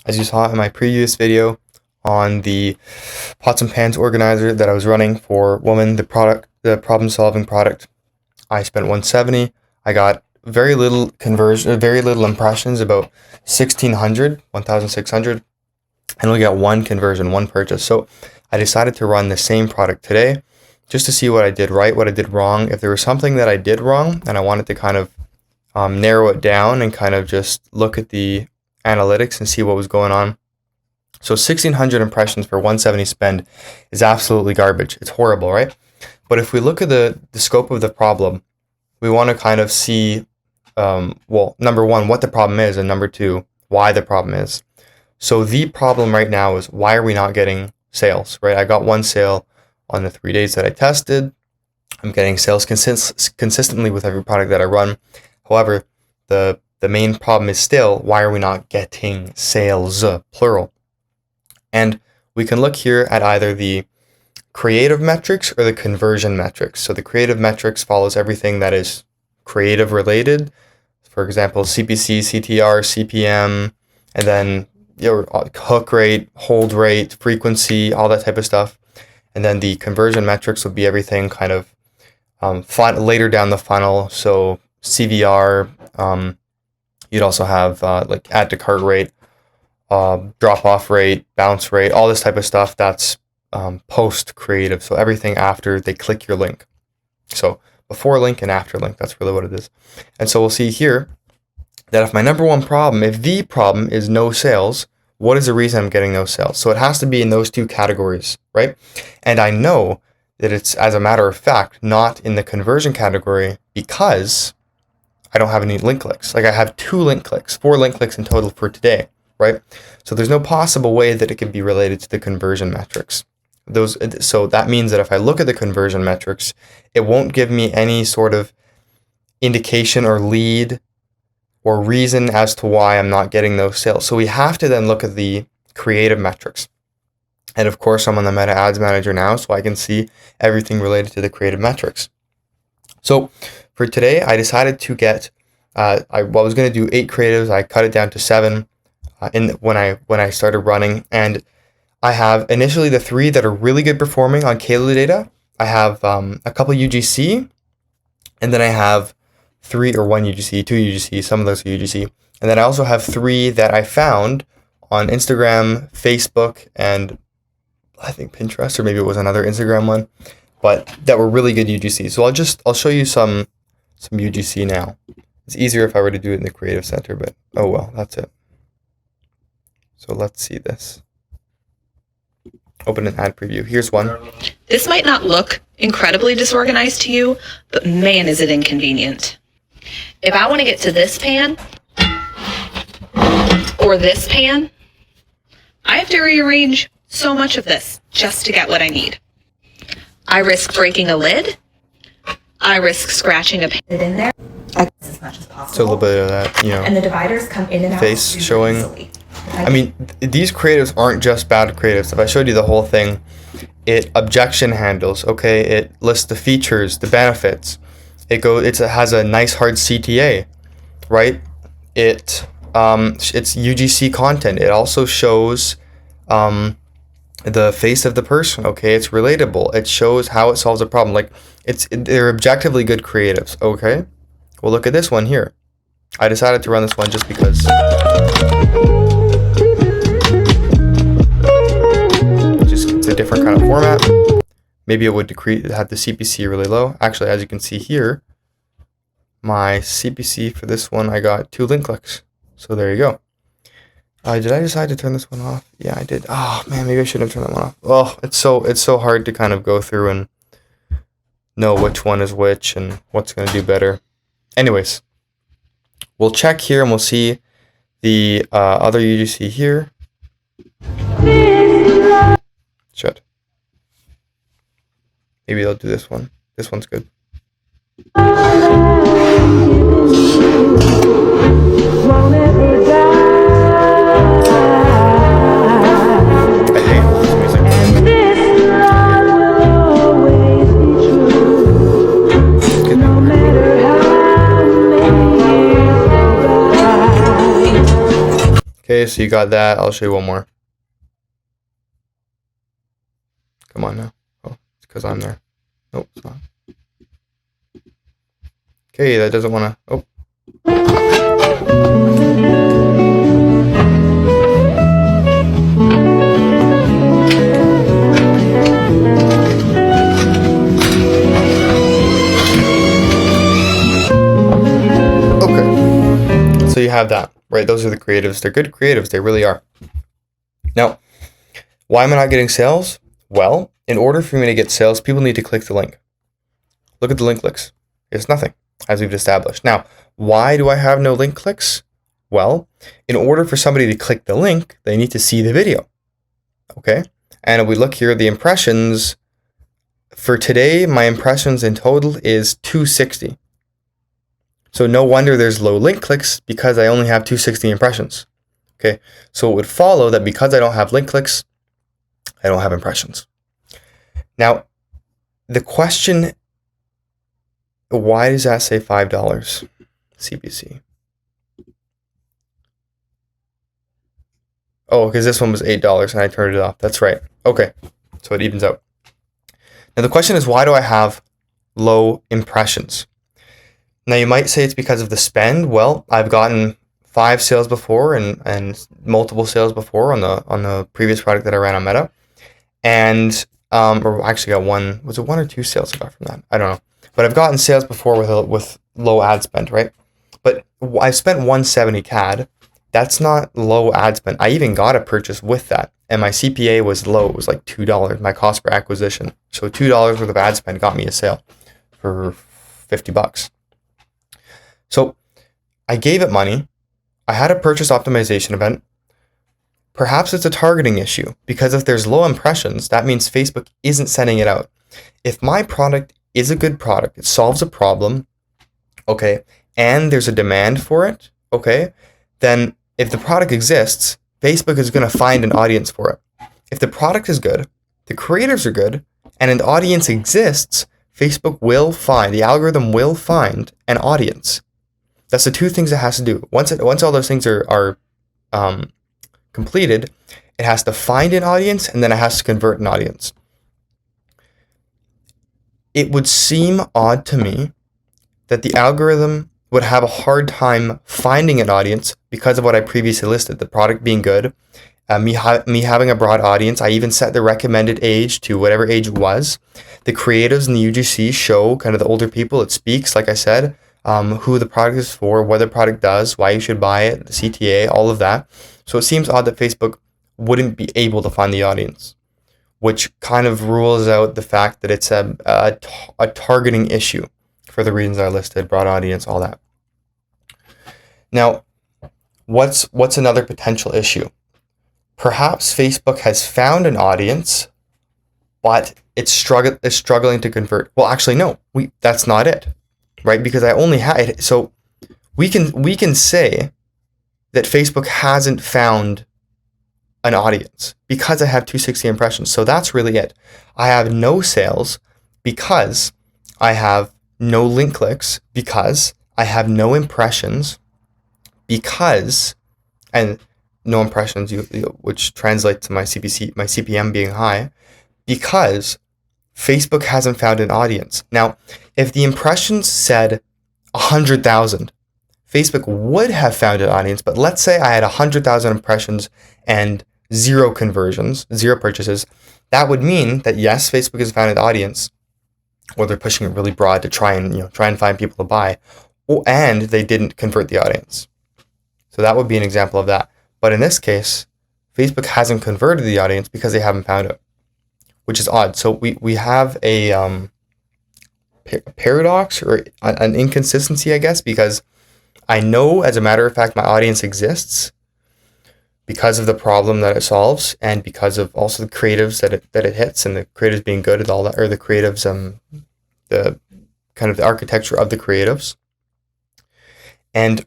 as you saw in my previous video on the pots and pans organizer that I was running for Woman, the problem solving product. I spent $170. I got very little conversion, very little impressions, about 1,600, and we got one conversion, one purchase. So I decided to run the same product today just to see what I did right, what I did wrong. If there was something that I did wrong and I wanted to kind of narrow it down and kind of just look at the analytics and see what was going on. So 1,600 impressions for 170 spend is absolutely garbage. It's horrible, right? But if we look at the scope of the problem, we want to kind of see, well, number one, what the problem is, and number two, why the problem is. So the problem right now is, why are we not getting sales, right? I got one sale on the 3 days that I tested. I'm getting sales consistently with every product that I run. However, the main problem is still, why are we not getting sales, plural? And we can look here at either the creative metrics or the conversion metrics. So the creative metrics follows everything that is creative related. For example, CPC, CTR, CPM, and then hook rate, hold rate, frequency, all that type of stuff. And then the conversion metrics would be everything kind of later down the funnel. So CVR, you'd also have like add to cart rate, drop off rate, bounce rate, all this type of stuff. That's post creative. So everything after they click your link. So before link and after link, that's really what it is. And so we'll see here that if my number one problem, if the problem is no sales, what is the reason I'm getting no sales? So it has to be in those two categories, right? And I know that it's, as a matter of fact, not in the conversion category because I don't have any link clicks. Like I have 2 link clicks, 4 link clicks in total for today, right? So there's no possible way that it can be related to the conversion metrics. So that means that if I look at the conversion metrics, it won't give me any sort of indication or lead or reason as to why I'm not getting those sales. So we have to then look at the creative metrics. And of course, I'm on the Meta Ads Manager now, so I can see everything related to the creative metrics. So for today, I decided to get, I was going to do 8 creatives. I cut it down to 7 when I started running. And I have initially the 3 that are really good performing on Kalo data. I have a couple UGC, and then I have 3 or 1 UGC, 2 UGC, some of those are UGC. And then I also have 3 that I found on Instagram, Facebook, and I think Pinterest, or maybe it was another Instagram one, but that were really good UGC. So I'll show you some UGC now. It's easier if I were to do it in the Creative Center, but oh well, that's it. So let's see this. Open an ad preview. Here's one. This might not look incredibly disorganized to you, but man, is it inconvenient. If I want to get to this pan or this pan, I have to rearrange so much of this just to get what I need. I risk breaking a lid. I risk scratching a pan in there as much as possible. So a little bit of that, and the dividers come in and out face really showing. easily. I mean, these creatives aren't just bad creatives. If I showed you the whole thing, it objection handles, okay? It lists the features, the benefits. It has a nice hard CTA, right? It's UGC content. It also shows the face of the person, okay? It's relatable. It shows how it solves a problem. Like they're objectively good creatives, okay? Well, look at this one here. I decided to run this one just because it's a different kind of format. Maybe it would have the CPC really low. Actually, as you can see here, my CPC for this one, I got 2 link clicks. So there you go. Did I decide to turn this one off? Yeah, I did. Oh man, maybe I shouldn't have turned that one off. Oh, it's so hard to kind of go through and know which one is which and what's going to do better. Anyways, we'll check here and we'll see the other UGC here. Shut. Maybe I'll do this one. This one's good. Okay, so you got that. I'll show you one more. Come on now. Oh, it's because I'm there. Nope, it's not. Okay, that doesn't want to. Oh. Okay. So you have that, right? Those are the creatives. They're good creatives. They really are. Now, why am I not getting sales? Well, in order for me to get sales, people need to click the link. Look at the link clicks. It's nothing, as we've established. Now, why do I have no link clicks? Well, in order for somebody to click the link, they need to see the video. Okay? And if we look here, the impressions, for today, my impressions in total is 260. So no wonder there's low link clicks because I only have 260 impressions. Okay? So it would follow that because I don't have link clicks, I don't have impressions. Now, the question, why does that say $5 CPC? Oh, because this one was $8 and I turned it off. That's right. Okay, so it evens out. Now the question is, why do I have low impressions? Now you might say it's because of the spend. Well, I've gotten 5 sales before and multiple sales before on the previous product that I ran on Meta. And or actually got one, was it 1 or 2 sales I got from that? I don't know. But I've gotten sales before with low ad spend, right? But I spent 170 CAD. That's not low ad spend. I even got a purchase with that. And my CPA was low. It was like $2, my cost per acquisition. So $2 worth of ad spend got me a sale for $50. So I gave it money. I had a purchase optimization event. Perhaps it's a targeting issue, because if there's low impressions, that means Facebook isn't sending it out. If my product is a good product, it solves a problem, okay, and there's a demand for it, okay, then if the product exists, Facebook is going to find an audience for it. If the product is good, the creators are good, and an audience exists, Facebook will find, the algorithm will find an audience. That's the 2 things it has to do. Once all those things are completed, it has to find an audience and then it has to convert an audience. It would seem odd to me that the algorithm would have a hard time finding an audience because of what I previously listed, the product being good, me having a broad audience. I even set the recommended age to whatever age it was. The creatives in the UGC show kind of the older people. It speaks, like I said, who the product is for, what the product does, why you should buy it, the CTA, all of that. So it seems odd that Facebook wouldn't be able to find the audience, which kind of rules out the fact that it's a targeting issue for the reasons I listed, broad audience, all that. Now, what's another potential issue? Perhaps Facebook has found an audience, but it's struggling to convert. Well, actually, no, that's not it, right? Because I only had it. So we can say that Facebook hasn't found an audience because I have 260 impressions. So that's really it. I have no sales because I have no link clicks, because I have no impressions, because, and no impressions, which translates to my CPM being high, because Facebook hasn't found an audience. Now, if the impressions said 100,000, Facebook would have found an audience, but let's say I had 100,000 impressions and 0 conversions, 0 purchases. That would mean that yes, Facebook has found an audience, or they're pushing it really broad to try and find people to buy, and they didn't convert the audience. So that would be an example of that. But in this case, Facebook hasn't converted the audience because they haven't found it, which is odd. So we have a paradox or an inconsistency, I guess, because I know, as a matter of fact, my audience exists because of the problem that it solves, and because of also the creatives that it hits, and the creatives being good at all that, or the creatives, the kind of the architecture of the creatives. And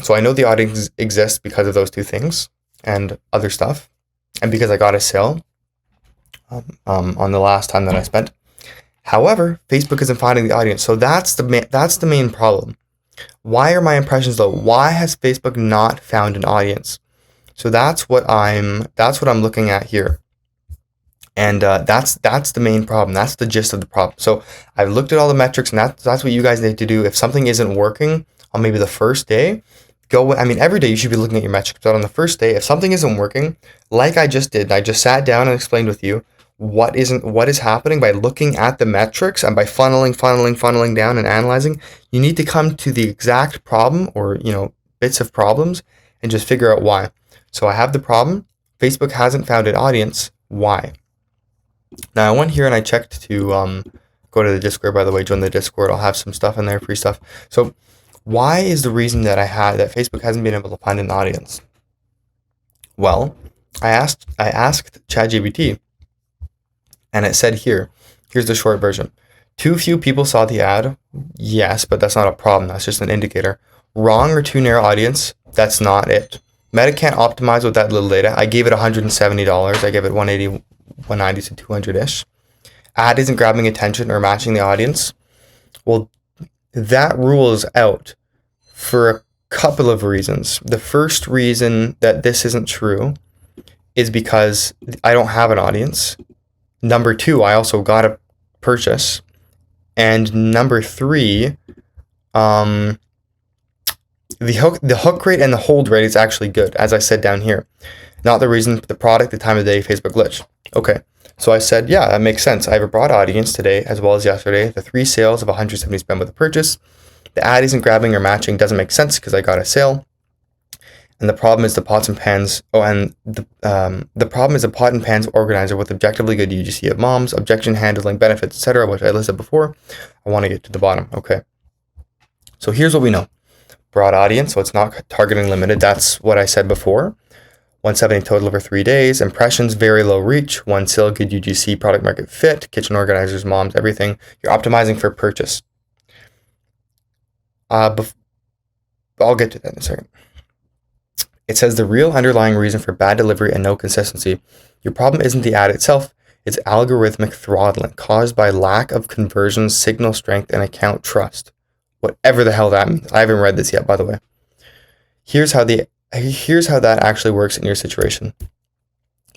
so I know the audience exists because of those 2 things and other stuff, and because I got a sale on the last time that I spent. However, Facebook isn't finding the audience, so that's the main problem. Why are my impressions low? Why has Facebook not found an audience? So that's what I'm looking at here. And that's the main problem. That's the gist of the problem. So I've looked at all the metrics, and that's what you guys need to do. If something isn't working on maybe the first day, every day you should be looking at your metrics, but on the first day, if something isn't working, like I just did, I just sat down and explained with you what is happening by looking at the metrics and by funneling down and analyzing. You need to come to the exact problem, or bits of problems, and just figure out why. So I have the problem. Facebook hasn't found an audience. Why? Now I went here and I checked to go to the Discord. By the way, join the Discord. I'll have some stuff in there, free stuff. So why is the reason that Facebook hasn't been able to find an audience? Well, I asked ChatGPT, and it said here's the short version. Too few people saw the ad. Yes, but that's not a problem. That's just an indicator. Wrong or too narrow audience. That's not it. Meta can't optimize with that little data. I gave it $170. I gave it 180, 190 to 200-ish. Ad isn't grabbing attention or matching the audience. Well, that rules out for a couple of reasons. The first reason that this isn't true is because I don't have an audience. Number two, I also got a purchase. And number three, the hook rate and the hold rate is actually good, as I said down here. Not the reason, the product, the time of day, Facebook glitch. Okay, so I said, yeah, that makes sense. I have a broad audience today as well as yesterday. The 3 sales of 170 spent with a purchase. The ad isn't grabbing or matching. Doesn't make sense because I got a sale. And the problem is the pots and pans. Oh, and the problem is the pot and pans organizer with objectively good UGC of moms, objection handling, benefits, etc., which I listed before. I want to get to the bottom. Okay. So here's what we know. Broad audience, so it's not targeting limited. That's what I said before. 170 total over 3 days. Impressions, very low reach. 1 sale, good UGC, product market fit, kitchen organizers, moms, everything. You're optimizing for purchase. I'll get to that in a second. It says the real underlying reason for bad delivery and no consistency. Your problem isn't the ad itself. It's algorithmic throttling caused by lack of conversion, signal strength, and account trust. Whatever the hell that means. I haven't read this yet, by the way. Here's how that actually works in your situation.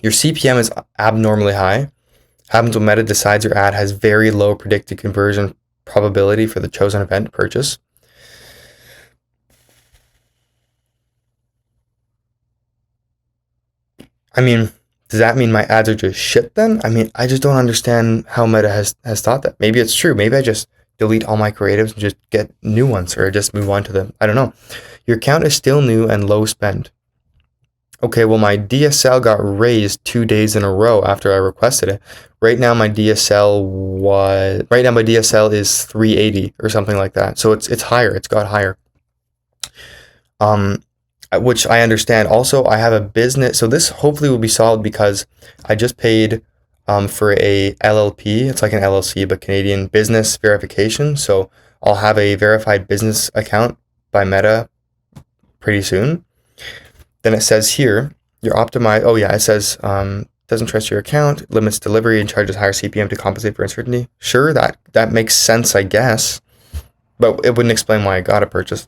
Your CPM is abnormally high. Happens when Meta decides your ad has very low predicted conversion probability for the chosen event purchase. Does that mean my ads are just shit then? I just don't understand how Meta has thought that. Maybe it's true. Maybe I just delete all my creatives and just get new ones, or just move on to them. I don't know. Your account is still new and low spend. Okay, well, my DSL got raised 2 days in a row after I requested it. Right now my DSL is 380 or something like that. So it's higher. It's got higher. Which I understand. Also, I have a business, so this hopefully will be solved because I just paid for a LLP. It's like an LLC, but Canadian business verification. So I'll have a verified business account by Meta pretty soon. Then it says here, you're optimized. Oh yeah, it says doesn't trust your account, limits delivery, and charges higher CPM to compensate for uncertainty. Sure, that makes sense, I guess, but it wouldn't explain why I got a purchase.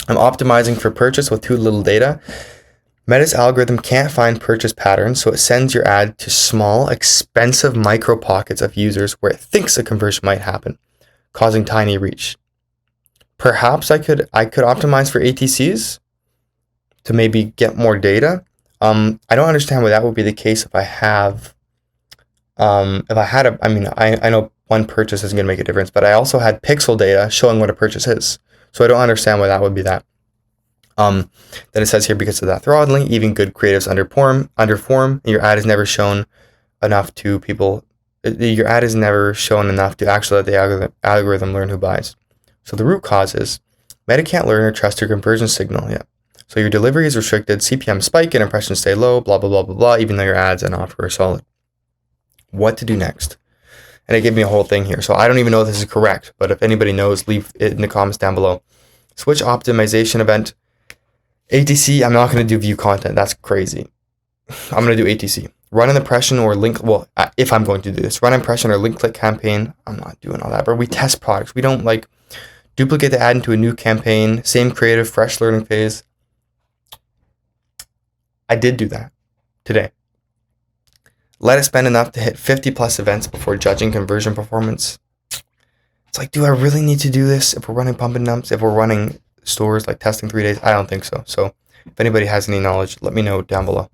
I'm optimizing for purchase with too little data. Meta's algorithm can't find purchase patterns, so it sends your ad to small, expensive micro pockets of users where it thinks a conversion might happen, causing tiny reach. Perhaps I could optimize for ATCs to maybe get more data. I don't understand why that would be the case if I have, I know one purchase isn't going to make a difference, but I also had pixel data showing what a purchase is. So I don't understand why that would be that. Then it says here, because of that throttling, even good creatives underperform, and your ad is never shown enough to people. Your ad is never shown enough to actually let the algorithm learn who buys. So the root cause is Meta can't learn or trust your conversion signal yet. So your delivery is restricted, CPM spike, and impressions stay low, blah, blah, blah, blah, blah, even though your ads and offer are solid. What to do next? And it gave me a whole thing here. So I don't even know if this is correct, but if anybody knows, leave it in the comments down below. Switch optimization event. ATC, I'm not going to do view content. That's crazy. I'm going to do ATC. Run an impression or link, if I'm going to do this, run impression or link click campaign. I'm not doing all that, but we test products. We don't duplicate the ad into a new campaign, same creative, fresh learning phase. I did do that today. Let it spend enough to hit 50 plus events before judging conversion performance. It's like, do I really need to do this if we're running pump and dumps? If we're running stores like testing 3 days? I don't think so. So if anybody has any knowledge, let me know down below.